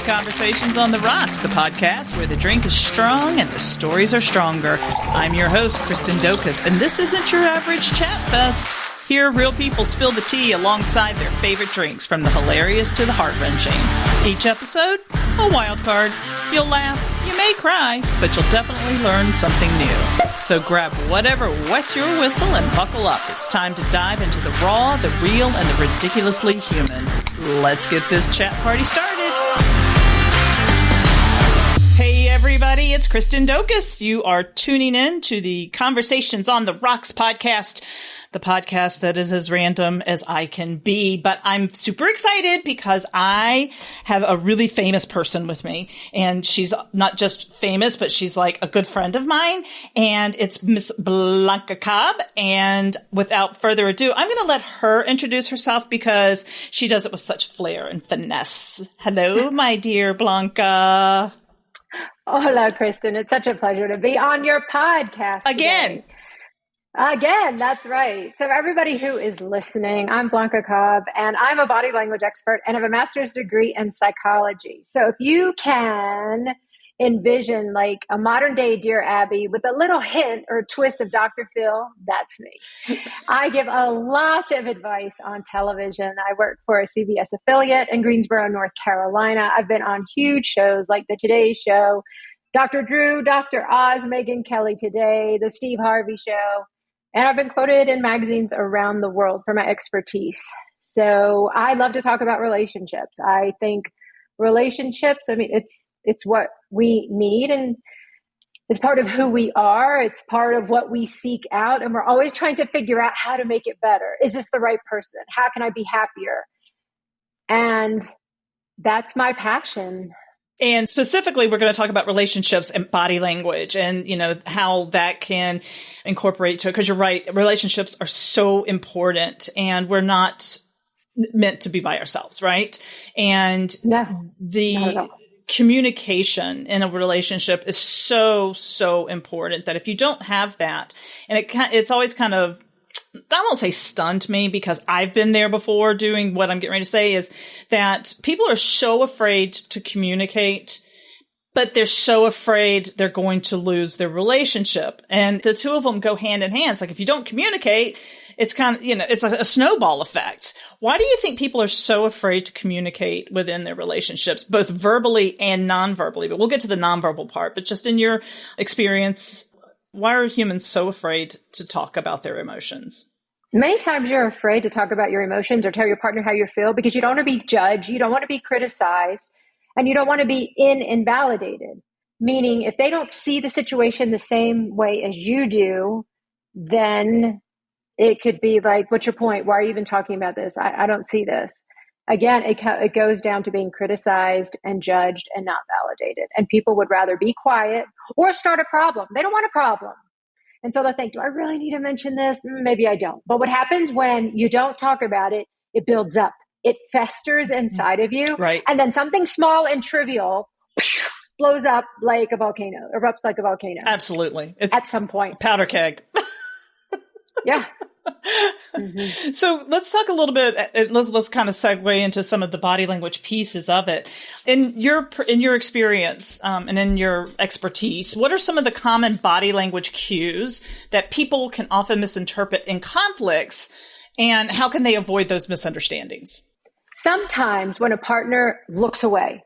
Conversations on the Rocks, the podcast where the drink is strong and the stories are stronger. I'm your host, Kristen Dokas, and this isn't your average chat fest. Here, real people spill the tea alongside their favorite drinks, from the hilarious to the heart-wrenching. Each episode, a wild card. You'll laugh, you may cry, but you'll definitely learn something new. So grab whatever wets your whistle and buckle up. It's time to dive into the raw, the real, and the ridiculously human. Let's get this chat party started. Hey everybody, it's Kristen Dokas. You are tuning in to the Conversations on the Rocks podcast, the podcast that is as random as I can be. But I'm super excited because I have a really famous person with me, and she's not just famous, but she's like a good friend of mine, and it's Miss Blanca Cobb. And without further ado, I'm going to let her introduce herself because she does it with such flair and finesse. Hello, my dear Blanca. Hola, Kristen. It's such a pleasure to be on your podcast Again, that's right. So everybody who is listening, I'm Blanca Cobb, and I'm a body language expert and have a master's degree in psychology. So if you can envision like a modern day Dear Abby with a little hint or twist of Dr. Phil, that's me. I give a lot of advice on television. I work for a CBS affiliate in Greensboro, North Carolina. I've been on huge shows like The Today Show, Dr. Drew, Dr. Oz, Megyn Kelly Today, The Steve Harvey Show. And I've been quoted in magazines around the world for my expertise. So I love to talk about relationships. I think relationships, it's what we need, and it's part of who we are. It's part of what we seek out. And we're always trying to figure out how to make it better. Is this the right person? How can I be happier? And that's my passion. And specifically, we're going to talk about relationships and body language and, you know, how that can incorporate to it. Because you're right, relationships are so important, and we're not meant to be by ourselves, right? And the communication in a relationship is so, so important that if you don't have that, and it's always kind of, I won't say stunned me, because I've been there before doing what I'm getting ready to say, is that people are so afraid to communicate, but they're so afraid they're going to lose their relationship. And the two of them go hand in hand. It's like, if you don't communicate, it's kind of, it's a snowball effect. Why do you think people are so afraid to communicate within their relationships, both verbally and non-verbally? But we'll get to the non-verbal part. But just in your experience, why are humans so afraid to talk about their emotions? Many times you're afraid to talk about your emotions or tell your partner how you feel because you don't want to be judged, you don't want to be criticized, and you don't want to be invalidated. Meaning, if they don't see the situation the same way as you do, then it could be like, what's your point? Why are you even talking about this? I don't see this. Again, it goes down to being criticized and judged and not validated. And people would rather be quiet or start a problem. They don't want a problem. And so they'll think, do I really need to mention this? Maybe I don't. But what happens when you don't talk about it, it builds up. It festers inside of you. Right. And then something small and trivial blows up like a volcano, erupts like a volcano. Absolutely. It's at some point. Powder keg. Yeah. Mm-hmm. So let's talk a little bit. Let's kind of segue into some of the body language pieces of it. In your experience and in your expertise, what are some of the common body language cues that people can often misinterpret in conflicts, and how can they avoid those misunderstandings? Sometimes when a partner looks away,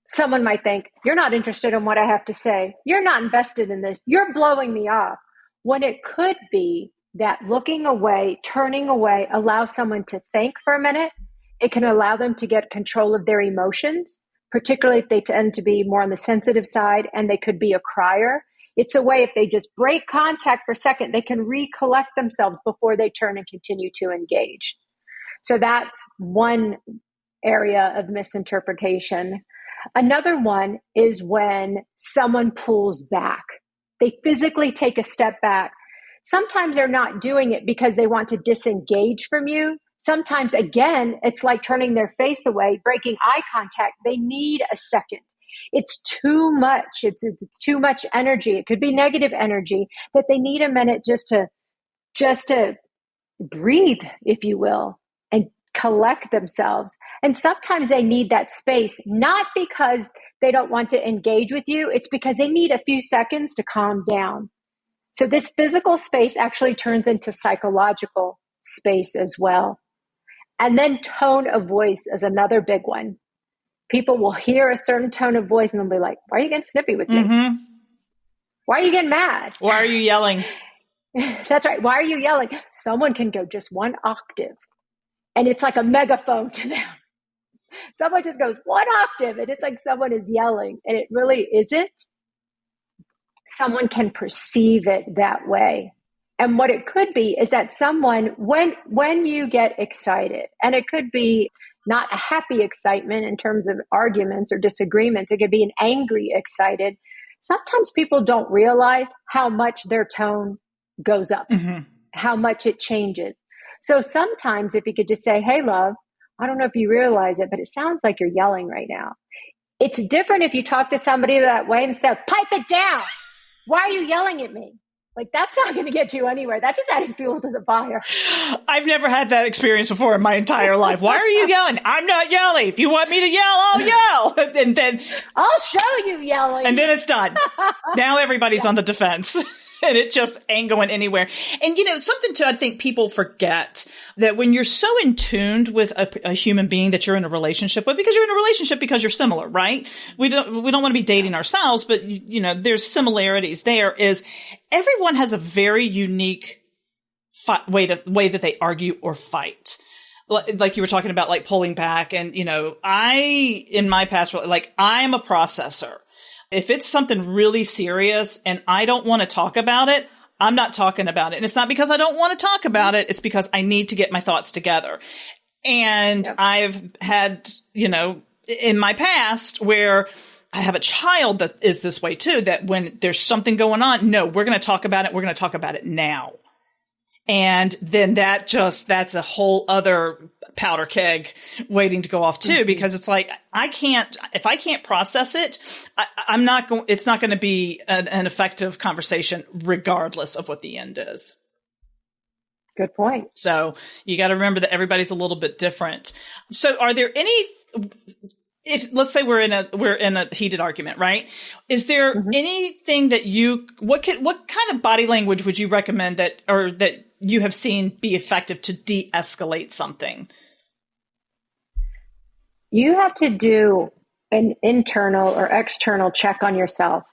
someone might think, you're not interested in what I have to say. You're not invested in this. You're blowing me off. When it could be that looking away, turning away, allows someone to think for a minute. It can allow them to get control of their emotions, particularly if they tend to be more on the sensitive side and they could be a crier. It's a way, if they just break contact for a second, they can recollect themselves before they turn and continue to engage. So that's one area of misinterpretation. Another one is when someone pulls back. They physically take a step back. Sometimes they're not doing it because they want to disengage from you. Sometimes, again, it's like turning their face away, breaking eye contact. They need a second. It's too much. It's too much energy. It could be negative energy that they need a minute just to breathe, if you will, and collect themselves. And sometimes they need that space, not because they don't want to engage with you. It's because they need a few seconds to calm down. So this physical space actually turns into psychological space as well. And then tone of voice is another big one. People will hear a certain tone of voice and they'll be like, why are you getting snippy with me? Mm-hmm. Why are you getting mad? Why are you yelling? That's right. Why are you yelling? Someone can go just one octave and it's like a megaphone to them. Someone just goes one octave and it's like someone is yelling, and it really isn't. Someone can perceive it that way. And what it could be is that someone, when you get excited, and it could be not a happy excitement in terms of arguments or disagreements, it could be an angry excited. Sometimes people don't realize how much their tone goes up, how much it changes. So sometimes if you could just say, hey, love, I don't know if you realize it, but it sounds like you're yelling right now. It's different if you talk to somebody that way instead of pipe it down. Why are you yelling at me? Like, that's not going to get you anywhere. That's just adding fuel to the fire. I've never had that experience before in my entire life. Why are you yelling? I'm not yelling. If you want me to yell, I'll yell. And then I'll show you yelling. And then it's done. Now everybody's on the defense. And it just ain't going anywhere. And, something too, I think people forget that when you're so in tuned with a human being that you're in a relationship with, because you're in a relationship because you're similar, right? We don't want to be dating ourselves, but, there's similarities there. Is everyone has a very unique way that they argue or fight. Like you were talking about, like pulling back. And, in my past, I'm a processor. If it's something really serious and I don't want to talk about it, I'm not talking about it. And it's not because I don't want to talk about it. It's because I need to get my thoughts together. And I've had, in my past where I have a child that is this way too, that when there's something going on, no, we're going to talk about it. We're going to talk about it now. And then that's a whole other powder keg waiting to go off too, because it's like, if I can't process it, it's not going to be an effective conversation regardless of what the end is. Good point. So you got to remember that everybody's a little bit different. So are there if let's say we're in a heated argument, right? Is there anything that what kind of body language would you recommend that you have seen be effective to de-escalate something? You have to do an internal or external check on yourself.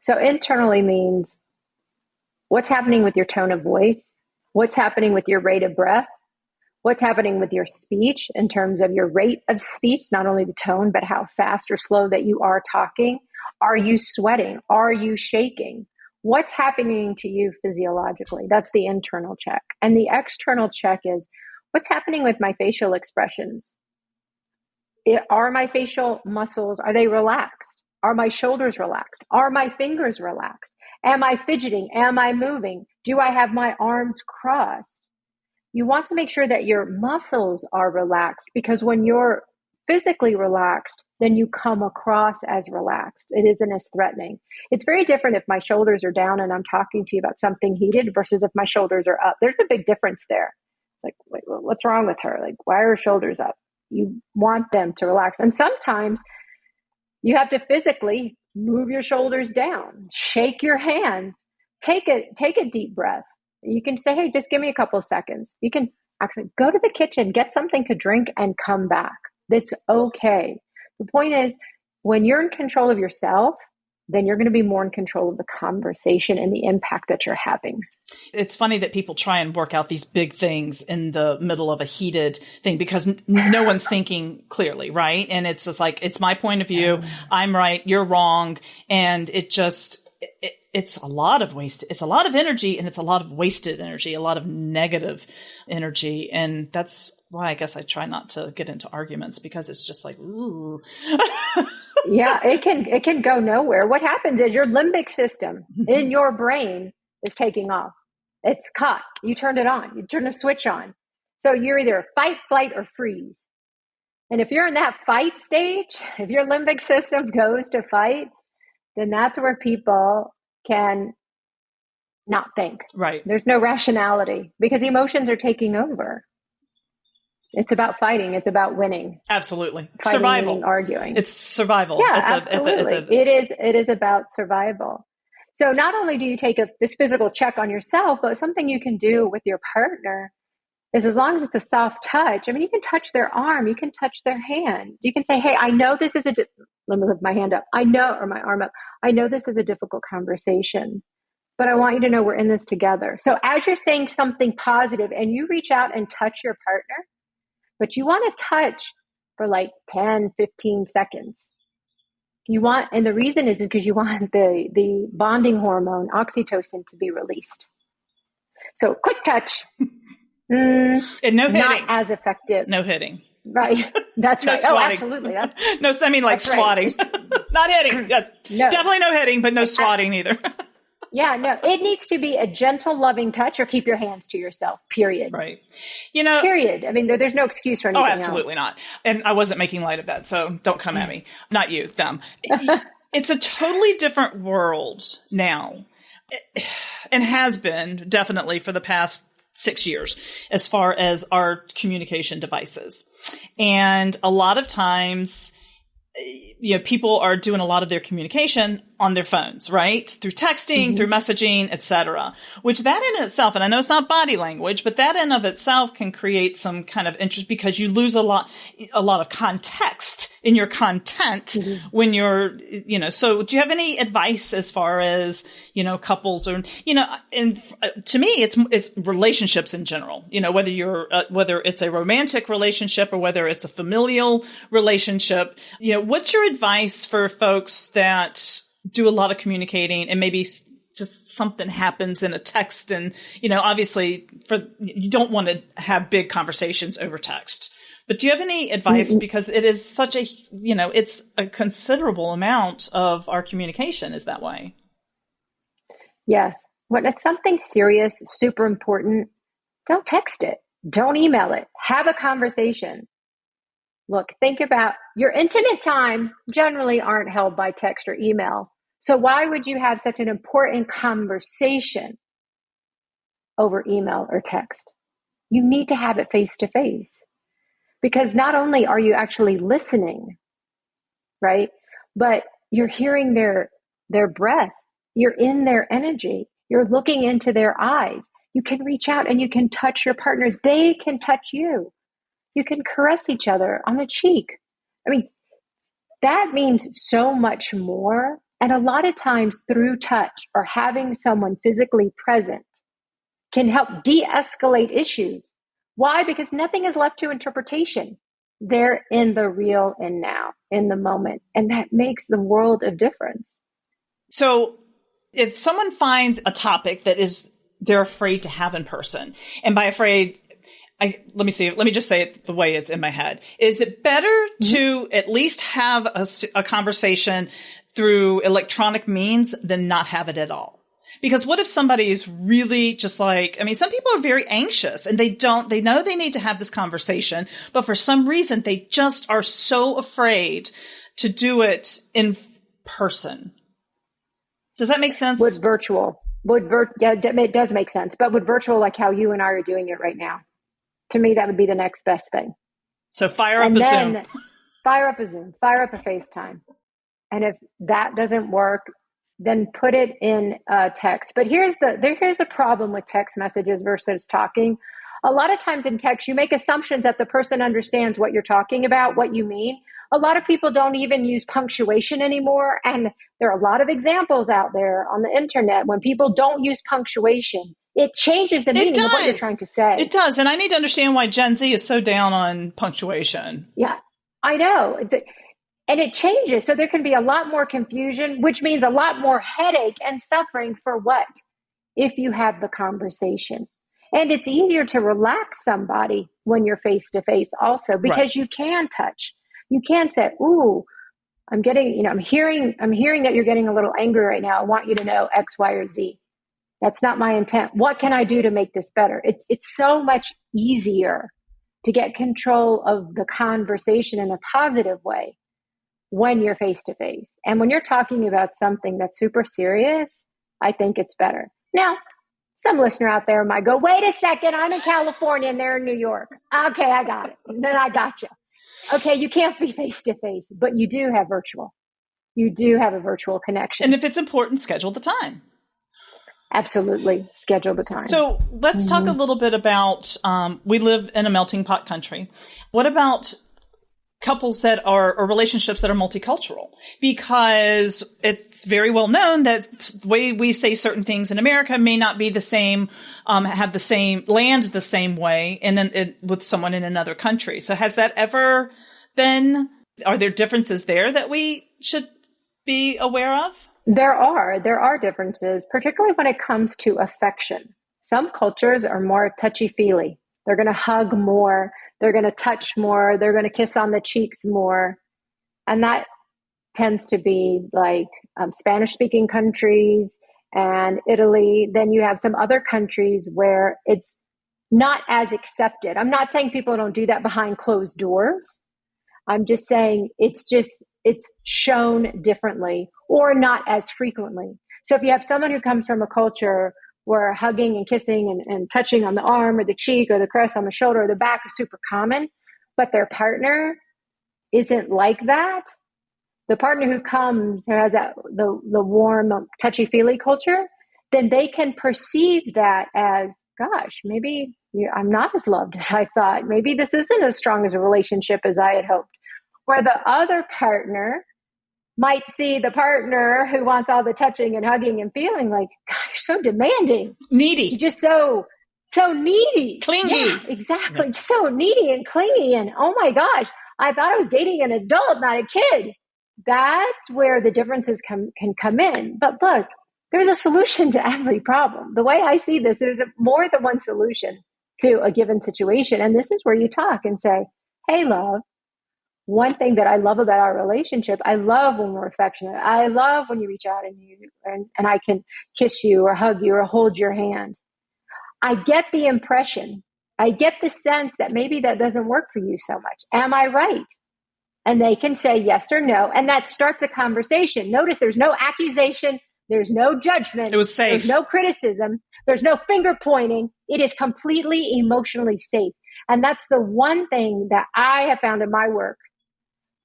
So internally means what's happening with your tone of voice, what's happening with your rate of breath, what's happening with your speech in terms of your rate of speech, not only the tone, but how fast or slow that you are talking. Are you sweating? Are you shaking? What's happening to you physiologically? That's the internal check. And the external check is what's happening with my facial expressions? Are my facial muscles, are they relaxed? Are my shoulders relaxed? Are my fingers relaxed? Am I fidgeting? Am I moving? Do I have my arms crossed? You want to make sure that your muscles are relaxed, because when you're physically relaxed, then you come across as relaxed. It isn't as threatening. It's very different if my shoulders are down and I'm talking to you about something heated versus if my shoulders are up. There's a big difference there. It's like, wait, what's wrong with her? Like, why are her shoulders up? You want them to relax. And sometimes you have to physically move your shoulders down, shake your hands, take a deep breath. You can say, hey, just give me a couple of seconds. You can actually go to the kitchen, get something to drink, and come back. That's okay. The point is, when you're in control of yourself, then you're going to be more in control of the conversation and the impact that you're having. It's funny that people try and work out these big things in the middle of a heated thing because no one's thinking clearly, right? And it's just like, it's my point of view. I'm right. You're wrong. And it's a lot of waste. It's a lot of energy, and it's a lot of wasted energy, a lot of negative energy. And that's why I guess I try not to get into arguments, because it's just like, ooh. Yeah, it can go nowhere. What happens is your limbic system in your brain is taking off. It's caught. You turned it on. You turn the switch on. So you're either fight, flight, or freeze. And if you're in that fight stage, if your limbic system goes to fight, then that's where people can not think. Right. There's no rationality because emotions are taking over. It's about fighting. It's about winning. Absolutely. Fighting, Survival. meaning arguing. It's survival. Yeah, absolutely. It is about survival. So not only do you take this physical check on yourself, but something you can do with your partner is, as long as it's a soft touch, I mean, you can touch their arm, you can touch their hand. You can say, hey, I know this is let me lift my hand up. Or my arm up. I know this is a difficult conversation, but I want you to know we're in this together. So as you're saying something positive and you reach out and touch your partner, but you want to touch for like 10, 15 seconds. And the reason is because you want the bonding hormone, oxytocin, to be released. So quick touch. And no hitting. Not as effective. No hitting. Right. That's right. No oh, absolutely. No, I mean like swatting. Right. Not hitting. No. Definitely no hitting, but no swatting either. Yeah, no, it needs to be a gentle, loving touch, or keep your hands to yourself, period. Right. Period. I mean, there's no excuse for anything else. Absolutely not. And I wasn't making light of that, so don't come at me. Not you, them. It's a totally different world now, and has been definitely for the past 6 years as far as our communication devices. And a lot of times, people are doing a lot of their communication on their phones, right? Through texting, through messaging, etc. Which that in itself, and I know it's not body language, but that in of itself can create some kind of interest, because you lose a lot of context in your content when you're, so do you have any advice as far as, couples or, and to me, it's relationships in general, whether it's a romantic relationship or whether it's a familial relationship, what's your advice for folks that do a lot of communicating and maybe just something happens in a text and, obviously you don't want to have big conversations over text, but do you have any advice? Because it is such a, it's a considerable amount of our communication is that way. Yes. When it's something serious, super important, don't text it. Don't email it. Have a conversation. Look, think about your intimate time generally aren't held by text or email. So why would you have such an important conversation over email or text? You need to have it face to face, because not only are you actually listening, right? But you're hearing their breath. You're in their energy. You're looking into their eyes. You can reach out and you can touch your partner. They can touch you. You can caress each other on the cheek. I mean, that means so much more. And a lot of times through touch or having someone physically present can help de-escalate issues. Why? Because nothing is left to interpretation. They're in the real and now, in the moment. And that makes the world of difference. So if someone finds a topic that they're afraid to have in person, and by afraid, let me just say it the way it's in my head. Is it better to at least have a conversation through electronic means than not have it at all? Because what if somebody is really just some people are very anxious and they know they need to have this conversation, but for some reason they just are so afraid to do it in person. Does that make sense? With virtual, it does make sense. But with virtual, like how you and I are doing it right now, to me, that would be the next best thing. So fire up a Zoom. Fire up a Zoom, fire up a FaceTime. And if that doesn't work, then put it in text. But here's a problem with text messages versus talking. A lot of times in text, you make assumptions that the person understands what you're talking about, what you mean. A lot of people don't even use punctuation anymore. And there are a lot of examples out there on the internet when people don't use punctuation. It changes the meaning of what you're trying to say. It does. And I need to understand why Gen Z is so down on punctuation. Yeah, I know. And it changes. So there can be a lot more confusion, which means a lot more headache and suffering for what? If you have the conversation. And it's easier to relax somebody when you're face to face also, because you can touch. You can say, ooh, I'm hearing that you're getting a little angry right now. I want you to know X, Y, or Z. That's not my intent. What can I do to make this better? It's so much easier to get control of the conversation in a positive way when you're face to face. And when you're talking about something that's super serious, I think it's better. Now, Some listener out there might go, wait a second, I'm in California and they're in New York. Okay, I got it. And then I got you. Okay, you can't be face-to-face, but you do have virtual. You do have a virtual connection. And if it's important, schedule the time. Absolutely. Schedule the time. So let's talk a little bit about, we live in a melting pot country. What about couples that are, or relationships that are multicultural? Because it's very well known that the way we say certain things in America may not be the same, have the same, land the same way with someone in another country. So has that ever been, are there differences there that we should be aware of? There are differences, particularly when it comes to affection. Some cultures are more touchy-feely. They're going to hug more. They're going to touch more. They're going to kiss on the cheeks more. And that tends to be like Spanish-speaking countries and Italy. Then you have some other countries where it's not as accepted. I'm not saying people don't do that behind closed doors. I'm just saying it's shown differently or not as frequently. So if you have someone who comes from a culture where hugging and kissing and touching on the arm or the cheek or the caress on the shoulder or the back is super common, but their partner isn't like that, the partner who comes, who has the warm, touchy-feely culture, then they can perceive that as, gosh, maybe I'm not as loved as I thought. Maybe this isn't as strong as a relationship as I had hoped. Where the other partner might see the partner who wants all the touching and hugging and feeling like, gosh, so demanding. Needy. You're just so needy. Clingy. Yeah, exactly. Yeah. So needy and clingy. And oh my gosh, I thought I was dating an adult, not a kid. That's where the differences can come in. But look, there's a solution to every problem. The way I see this, there's more than one solution to a given situation. And this is where you talk and say, hey, love, one thing that I love about our relationship, I love when we're affectionate. I love when you reach out and I can kiss you or hug you or hold your hand. I get the impression, I get the sense that maybe that doesn't work for you so much. Am I right? And they can say yes or no. And that starts a conversation. Notice there's no accusation. There's no judgment. It was safe. There's no criticism. There's no finger pointing. It is completely emotionally safe. And that's the one thing that I have found in my work.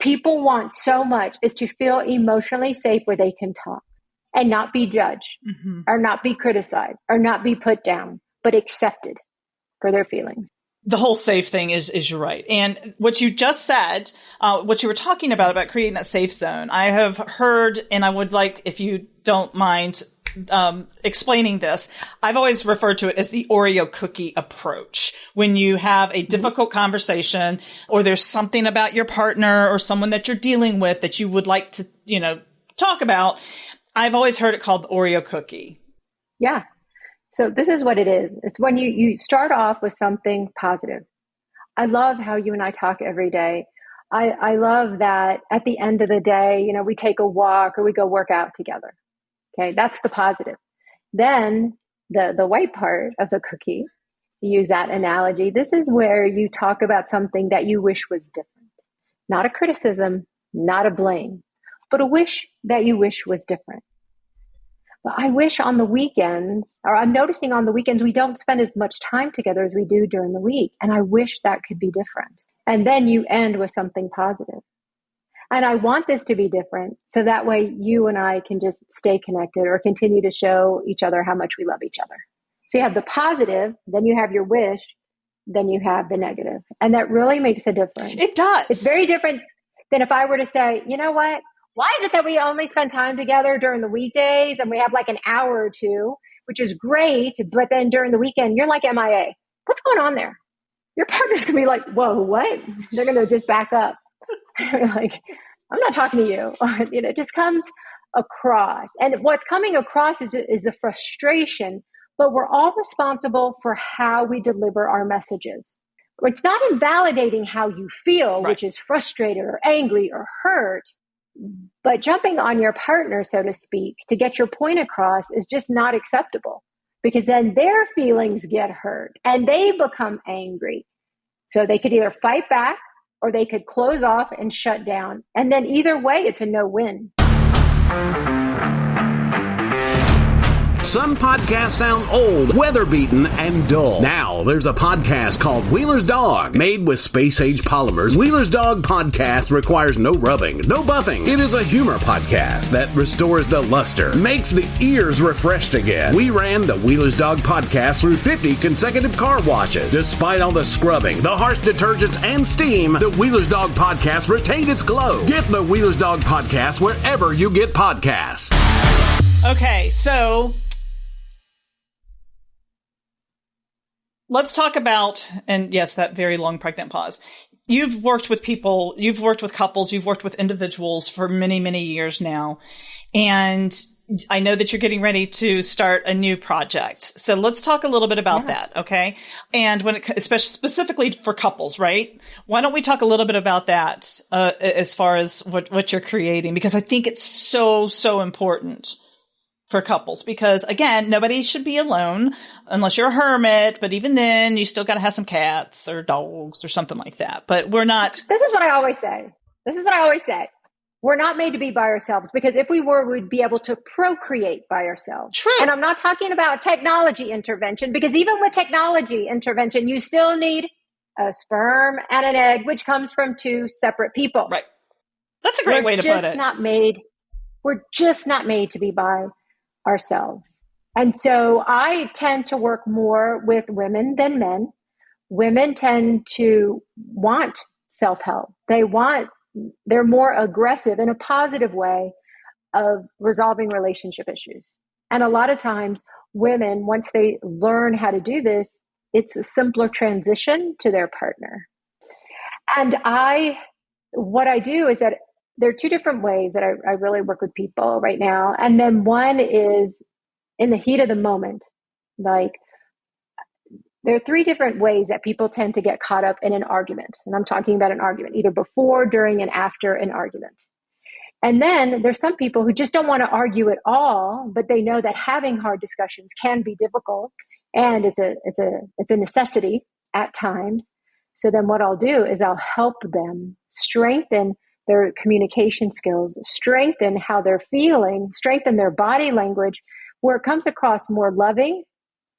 People want so much is to feel emotionally safe where they can talk and not be judged or not be criticized or not be put down, but accepted for their feelings. The whole safe thing is you're right. And what you just said, what you were talking about creating that safe zone, I have heard, and I would like, if you don't mind, explaining this, I've always referred to it as the Oreo cookie approach. When you have a difficult conversation or there's something about your partner or someone that you're dealing with that you would like to, talk about, I've always heard it called the Oreo cookie. Yeah. So this is what it is. It's when you start off with something positive. I love how you and I talk every day. I love that at the end of the day, we take a walk or we go work out together. Okay, that's the positive. Then the white part of the cookie, to use that analogy, this is where you talk about something that you wish was different. Not a criticism, not a blame, but a wish that you wish was different. But I wish on the weekends, or I'm noticing on the weekends, we don't spend as much time together as we do during the week. And I wish that could be different. And then you end with something positive. And I want this to be different so that way you and I can just stay connected or continue to show each other how much we love each other. So you have the positive, then you have your wish, then you have the negative. And that really makes a difference. It does. It's very different than if I were to say, you know what? Why is it that we only spend time together during the weekdays and we have like an hour or two, which is great, but then during the weekend, you're like MIA. What's going on there? Your partner's going to be like, whoa, what? They're going to just back up. Like, I'm not talking to you. It just comes across. And what's coming across is a frustration, but we're all responsible for how we deliver our messages. It's not invalidating how you feel, right, which is frustrated or angry or hurt, but jumping on your partner, so to speak, to get your point across is just not acceptable because then their feelings get hurt and they become angry. So they could either fight back or they could close off and shut down. And then either way, it's a no-win. some podcasts sound old, weather-beaten, and dull. Now, there's a podcast called Wheeler's Dog. Made with space-age polymers, Wheeler's Dog podcast requires no rubbing, no buffing. It is a humor podcast that restores the luster, makes the ears refreshed again. We ran the Wheeler's Dog podcast through 50 consecutive car washes. Despite all the scrubbing, the harsh detergents, and steam, the Wheeler's Dog podcast retained its glow. Get the Wheeler's Dog podcast wherever you get podcasts. Okay, so let's talk about, and yes, that very long pregnant pause. You've worked with people, you've worked with couples, you've worked with individuals for many, many years now. And I know that you're getting ready to start a new project. So let's talk a little bit about that, okay? And when it, especially specifically for couples, right? Why don't we talk a little bit about that as far as what you're creating? Because I think it's so, so important for couples, because again, nobody should be alone unless you're a hermit. But even then, you still got to have some cats or dogs or something like that. But we're not. This is what I always say. We're not made to be by ourselves, because if we were, we'd be able to procreate by ourselves. True. And I'm not talking about technology intervention, because even with technology intervention, you still need a sperm and an egg, which comes from two separate people. Right. That's a great way to put it. We're just not made to be by ourselves. And so I tend to work more with women than men. Women tend to want self-help. They're more aggressive in a positive way of resolving relationship issues. And a lot of times women, once they learn how to do this, it's a simpler transition to their partner. And what I do is that there are two different ways that I really work with people right now. And then one is in the heat of the moment. Like, there are three different ways that people tend to get caught up in an argument. And I'm talking about an argument, either before, during, and after an argument. And then there's some people who just don't want to argue at all, but they know that having hard discussions can be difficult, and it's a necessity at times. So then what I'll do is I'll help them strengthen their communication skills, strengthen how they're feeling, strengthen their body language, where it comes across more loving,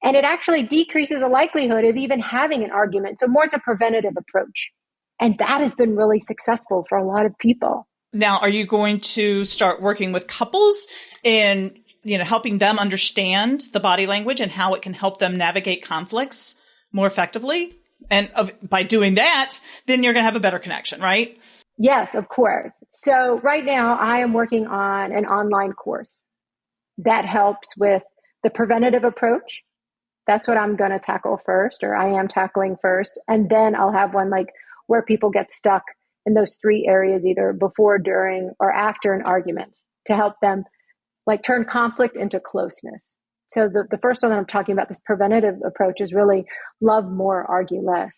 and it actually decreases the likelihood of even having an argument. So more it's a preventative approach. And that has been really successful for a lot of people. Now, are you going to start working with couples in, helping them understand the body language and how it can help them navigate conflicts more effectively? And by doing that, then you're going to have a better connection, right? Yes, of course. So right now I am working on an online course that helps with the preventative approach. That's what I'm going to tackle first, or I am tackling first. And then I'll have one like where people get stuck in those three areas, either before, during, or after an argument, to help them like turn conflict into closeness. So the first one that I'm talking about, this preventative approach, is really love more, argue less.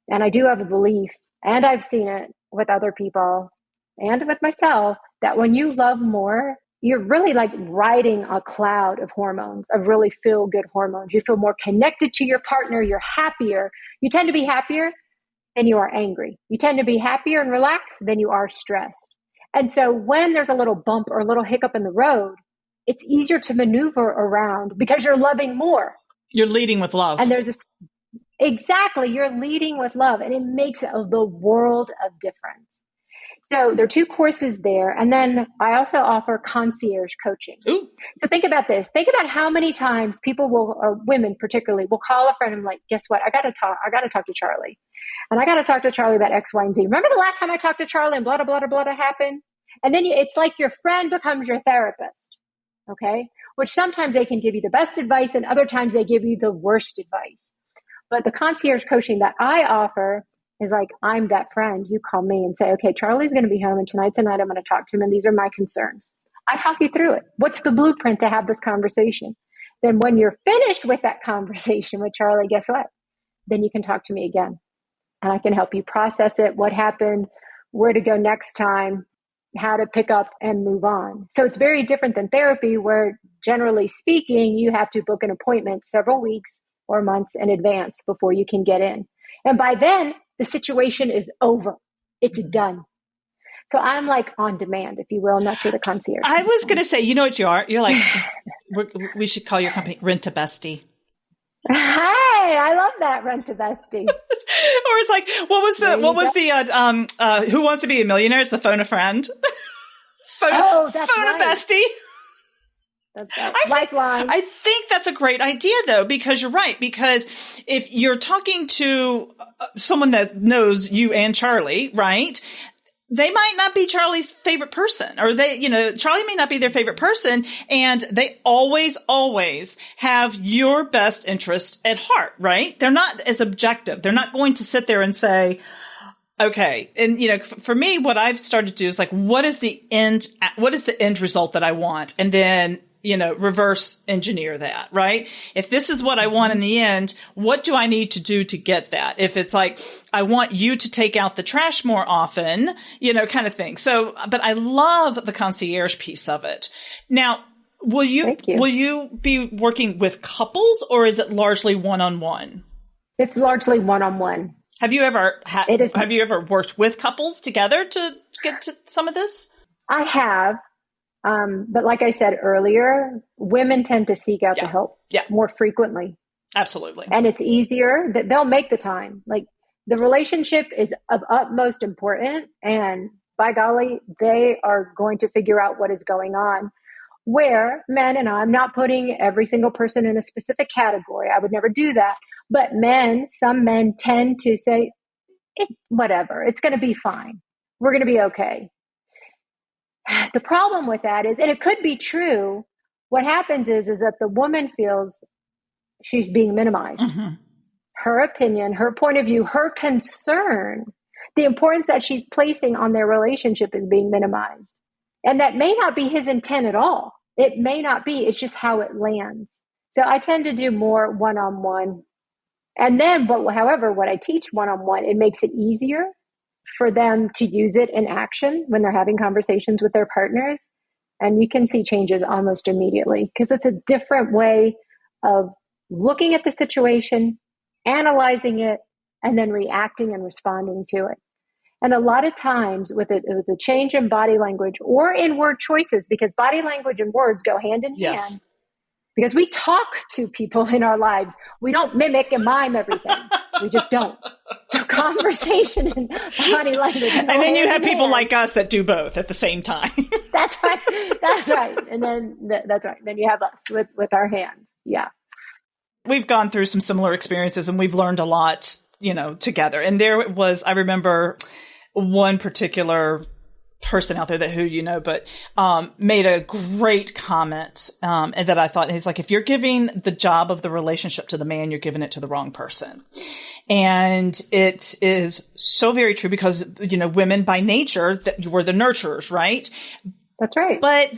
And I do have a belief, and I've seen it with other people and with myself, that when you love more, you're really like riding a cloud of hormones, of really feel good hormones. You feel more connected to your partner. You're happier. You tend to be happier than you are angry. You tend to be happier and relaxed than you are stressed. And so when there's a little bump or a little hiccup in the road, it's easier to maneuver around because you're loving more. You're leading with love. And exactly, you're leading with love, and it makes the world of difference. So there are two courses there. And then I also offer concierge coaching. Ooh. So think about this. Think about how many times people will, or women particularly, will call a friend and like, guess what? I got to talk to Charlie. And I got to talk to Charlie about X, Y, and Z. Remember the last time I talked to Charlie and blah, blah, blah, blah, blah happened? And then it's like your friend becomes your therapist. Okay. Which sometimes they can give you the best advice, and other times they give you the worst advice. But the concierge coaching that I offer is like, I'm that friend. You call me and say, okay, Charlie's going to be home, and tonight's the night I'm going to talk to him, and these are my concerns. I talk you through it. What's the blueprint to have this conversation? Then when you're finished with that conversation with Charlie, guess what? Then you can talk to me again, and I can help you process it, what happened, where to go next time, how to pick up and move on. So it's very different than therapy, where generally speaking, you have to book an appointment several weeks or months in advance before you can get in. And by then, the situation is over. It's done. So I'm like on demand, if you will, not through the concierge. I was going to say, you know what you are? You're like We should call your company Rent a Bestie. Hey, I love that, Rent a Bestie. Or it's like, what was the Who Wants to Be a Millionaire? It's the Phone a Friend. Phone a Bestie. That's right. Lifeline. I think that's a great idea, though, because you're right. Because if you're talking to someone that knows you and Charlie, right? They might not be Charlie's favorite person, or Charlie may not be their favorite person, and they always have your best interest at heart, right? They're not as objective. They're not going to sit there and say, okay. And, for me, what I've started to do is like, what is the end result that I want? And then, reverse engineer that, right? If this is what I want in the end, what do I need to do to get that? If it's like, I want you to take out the trash more often, kind of thing. So, but I love the concierge piece of it. Now, will you be working with couples, or is it largely one-on-one? It's largely one-on-one. Have you ever worked with couples together to get to some of this? I have. But like I said earlier, women tend to seek out the help more frequently. Absolutely. And it's easier that they'll make the time. Like, the relationship is of utmost importance, and by golly, they are going to figure out what is going on. Where men, and I'm not putting every single person in a specific category, I would never do that. But some men tend to say, whatever, it's going to be fine. We're going to be okay. The problem with that is, and it could be true, what happens is that the woman feels she's being minimized. Mm-hmm. Her opinion, her point of view, her concern, the importance that she's placing on their relationship is being minimized. And that may not be his intent at all. It may not be. It's just how it lands. So I tend to do more one-on-one. And then, however, what I teach one-on-one, it makes it easier for them to use it in action when they're having conversations with their partners. And you can see changes almost immediately, because it's a different way of looking at the situation, analyzing it, and then reacting and responding to it. And a lot of times with a change in body language or in word choices, because body language and words go hand in hand, because we talk to people in our lives. We don't mimic and mime everything. We just don't. So conversation and body language. And then you have people like us that do both at the same time. That's right. And then that's right. Then you have us with our hands. Yeah. We've gone through some similar experiences, and we've learned a lot, together. And there was, I remember one particular person out there but made a great comment, and that I thought, he's like, if you're giving the job of the relationship to the man, you're giving it to the wrong person. And it is so very true, because, women by nature, that we're the nurturers, right? That's right. But,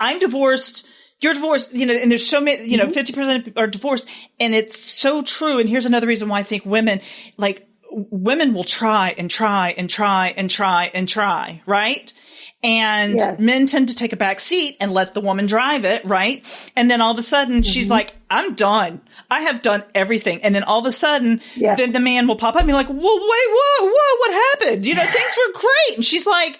I'm divorced. You're divorced, and there's so many, 50% are divorced. And it's so true. And here's another reason why I think women will try and try and try and try and try, right? And men tend to take a back seat and let the woman drive it, right? And then all of a sudden she's like, I'm done. I have done everything. And then all of a sudden, then the man will pop up and be like, whoa, what happened? Things were great. And she's like,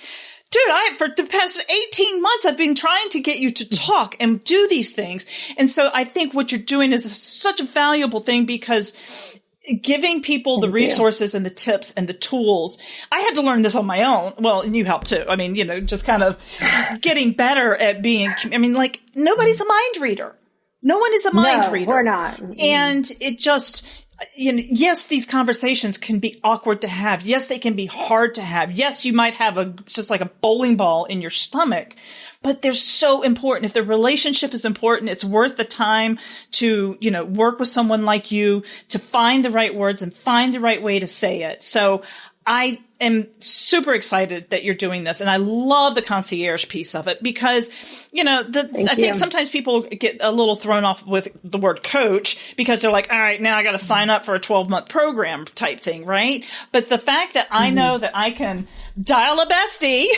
dude, for the past 18 months, I've been trying to get you to talk and do these things. And so I think what you're doing is such a valuable thing, because giving people the resources and the tips and the tools. I had to learn this on my own. Well, and you helped too. I mean, just kind of getting better at nobody's a mind reader. No one is a mind reader. We're not. And it just, yes, these conversations can be awkward to have. Yes, they can be hard to have. Yes, you might have just like a bowling ball in your stomach. But they're so important. If the relationship is important, it's worth the time to, work with someone like you to find the right words and find the right way to say it. So I am super excited that you're doing this. And I love the concierge piece of it, because, I think sometimes people get a little thrown off with the word coach, because they're like, all right, now I got to sign up for a 12-month program type thing, right? But the fact that I know that I can dial a bestie,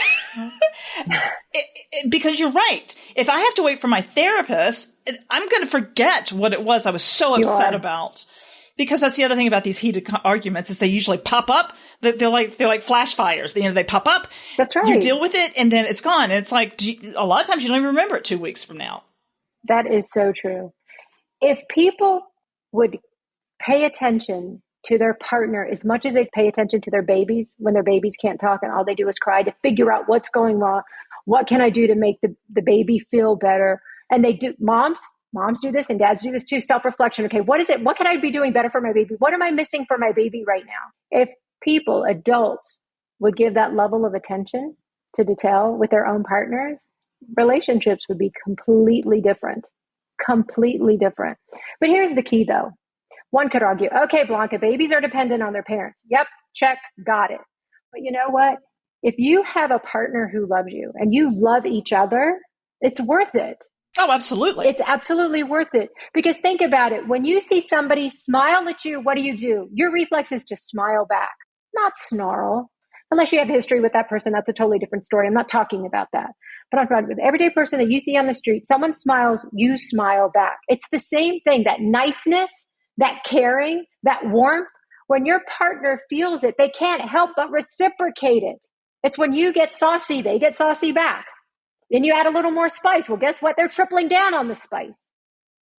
because you're right. If I have to wait for my therapist, I'm going to forget what it was I was so upset about. Because that's the other thing about these heated arguments is they usually pop up. They're like flash fires. They pop up. That's right. You deal with it and then it's gone. And it's like, a lot of times you don't even remember it 2 weeks from now. That is so true. If people would pay attention to their partner as much as they pay attention to their babies when their babies can't talk and all they do is cry, to figure out what's going wrong, what can I do to make the baby feel better? And they do, moms do this and dads do this too. Self-reflection. Okay, what is it? What can I be doing better for my baby? What am I missing for my baby right now? If people, adults, would give that level of attention to detail with their own partners, relationships would be completely different. Completely different. But here's the key though. One could argue, okay, Blanca, babies are dependent on their parents. Yep, check, got it. But you know what? If you have a partner who loves you and you love each other, it's worth it. Oh, absolutely. It's absolutely worth it. Because think about it. When you see somebody smile at you, what do? Your reflex is to smile back, not snarl. Unless you have history with that person, that's a totally different story. I'm not talking about that. But I'm talking about the everyday person that you see on the street. Someone smiles, you smile back. It's the same thing, that niceness, that caring, that warmth. When your partner feels it, they can't help but reciprocate it. It's when you get saucy, they get saucy back. Then you add a little more spice. Well, guess what? They're tripling down on the spice.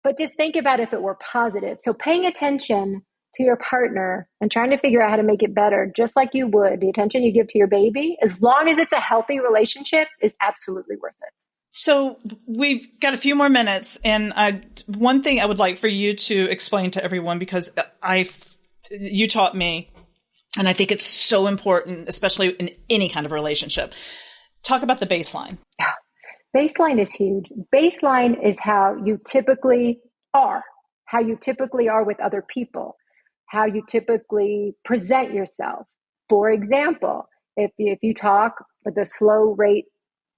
But just think about if it were positive. So paying attention to your partner and trying to figure out how to make it better, just like you would the attention you give to your baby, as long as it's a healthy relationship, is absolutely worth it. So we've got a few more minutes. And one thing I would like for you to explain to everyone, because you taught me, and I think it's so important, especially in any kind of relationship. Talk about the baseline. Yeah. Baseline is huge. Baseline is how you typically are with other people, how you typically present yourself. For example, if you talk with a slow rate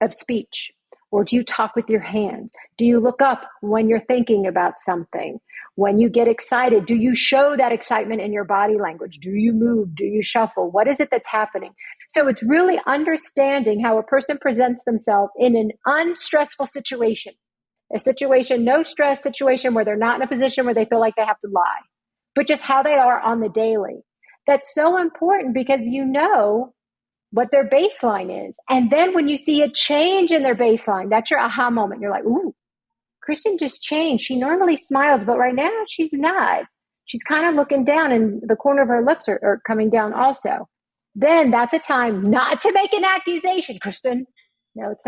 of speech, or do you talk with your hands? Do you look up when you're thinking about something? When you get excited, do you show that excitement in your body language? Do you move? Do you shuffle? What is it that's happening? So it's really understanding how a person presents themselves in an unstressful situation, a situation, no stress situation where they're not in a position where they feel like they have to lie, but just how they are on the daily. That's so important because you know what their baseline is. And then when you see a change in their baseline, that's your aha moment. You're like, ooh, Kristen just changed. She normally smiles, but right now she's not. She's kind of looking down and the corner of her lips are coming down also. Then that's a time not to make an accusation, Kristen. No, it's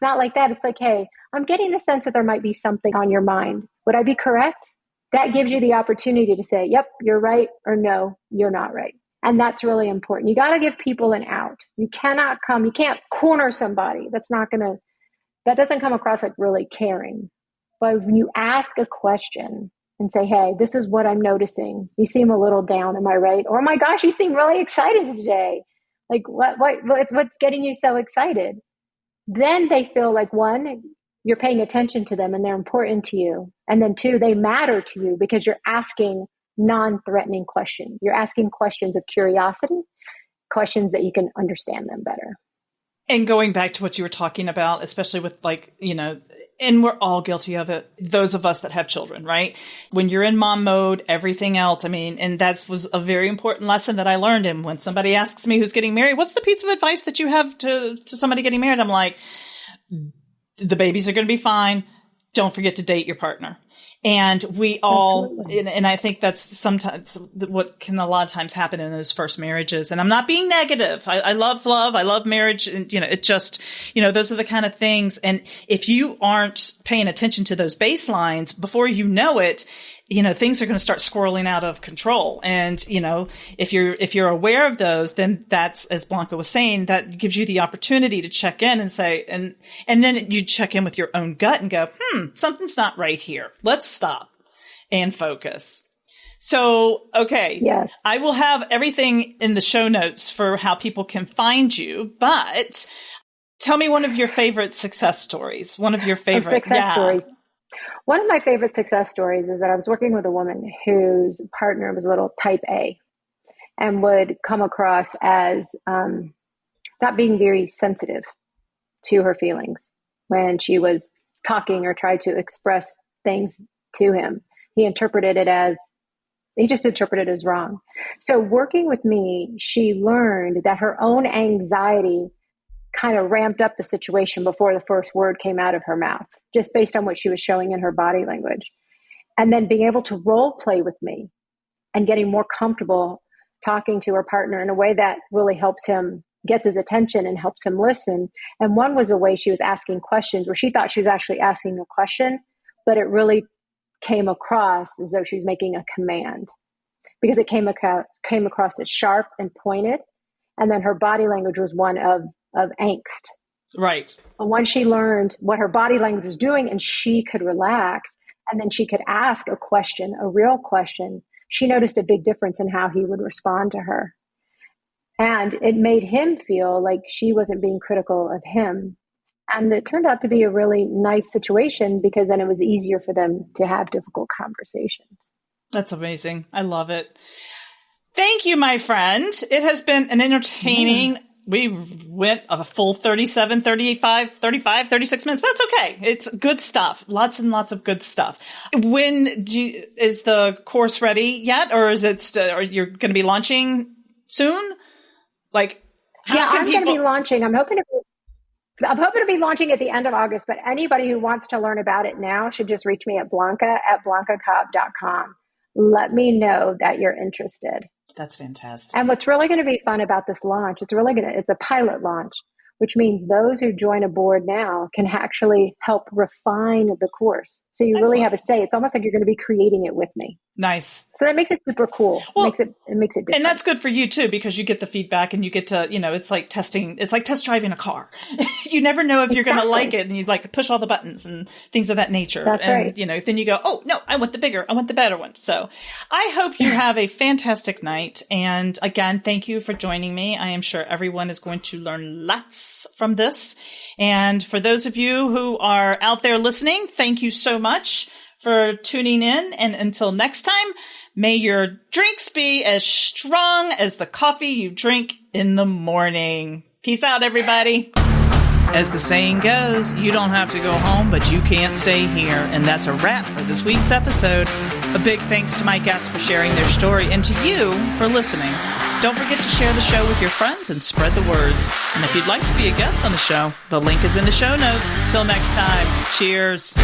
not like that. It's like, hey, I'm getting the sense that there might be something on your mind. Would I be correct? That gives you the opportunity to say, yep, you're right, or no, you're not right. And that's really important. You got to give people an out. You can't corner somebody. That doesn't come across like really caring. But when you ask a question and say, hey, this is what I'm noticing. You seem a little down. Am I right? Or, oh my gosh, you seem really excited today. Like what's getting you so excited? Then they feel like, one, you're paying attention to them and they're important to you. And then two, they matter to you because you're asking non-threatening questions. You're asking questions of curiosity, questions that you can understand them better. And going back to what you were talking about, especially with and we're all guilty of it. Those of us that have children, right? When you're in mom mode, everything else. And that was a very important lesson that I learned. And when somebody asks me who's getting married, what's the piece of advice that you have to somebody getting married? I'm like, the babies are going to be fine. Don't forget to date your partner. And we all, and I think that's sometimes what can a lot of times happen in those first marriages. And I'm not being negative. I love love. I love marriage. And, it just, those are the kind of things. And if you aren't paying attention to those baselines before you know it, things are going to start swirling out of control. And, if you're aware of those, then that's, as Blanca was saying, that gives you the opportunity to check in and say, and then you check in with your own gut and go, something's not right here. Let's stop and focus. So, okay. Yes. I will have everything in the show notes for how people can find you, but tell me one of your favorite success stories, one of your favorite stories. One of my favorite success stories is that I was working with a woman whose partner was a little type A and would come across as not being very sensitive to her feelings when she was talking or tried to express things to him. He interpreted it as They just interpreted it as wrong. So working with me, she learned that her own anxiety kind of ramped up the situation before the first word came out of her mouth, just based on what she was showing in her body language. And then being able to role play with me and getting more comfortable talking to her partner in a way that really helps him, gets his attention and helps him listen. And one was the way she was asking questions where she thought she was actually asking a question, but it really came across as though she was making a command, because it came across as sharp and pointed. And then her body language was one of angst. Right. But once she learned what her body language was doing and she could relax and then she could ask a question, a real question, she noticed a big difference in how he would respond to her. And it made him feel like she wasn't being critical of him. And it turned out to be a really nice situation because then it was easier for them to have difficult conversations. That's amazing. I love it. Thank you, my friend. It has been an entertaining, we went a full 37, 35, 36 minutes, but it's okay. It's good stuff. Lots and lots of good stuff. Is the course ready yet? Or is it, or you're going to be launching soon? Like, I'm going to be launching. I'm hoping to be launching at the end of August, but anybody who wants to learn about it now should just reach me at blanca@blancacobb.com. Let me know that you're interested. That's fantastic. And what's really going to be fun about this launch, it's a pilot launch, which means those who join aboard now can actually help refine the course. So you really have a say. It's almost like you're going to be creating it with me. Nice. So that makes it super cool. Well, it makes it different. And that's good for you too, because you get the feedback and you get to, it's like testing, it's like test driving a car. You never know if you're going to like it, and you like push all the buttons and things of that nature. That's right. Then you go, oh no, I want the better one. So I hope you have a fantastic night. And again, thank you for joining me. I am sure everyone is going to learn lots from this. And for those of you who are out there listening, thank you so much for tuning in. And until next time, may your drinks be as strong as the coffee you drink in the morning. Peace out, everybody. As the saying goes, you don't have to go home, but you can't stay here. And that's a wrap for this week's episode. A big thanks to my guests for sharing their story and to you for listening. Don't forget to share the show with your friends and spread the words. And if you'd like to be a guest on the show, the link is in the show notes. Till next time, cheers.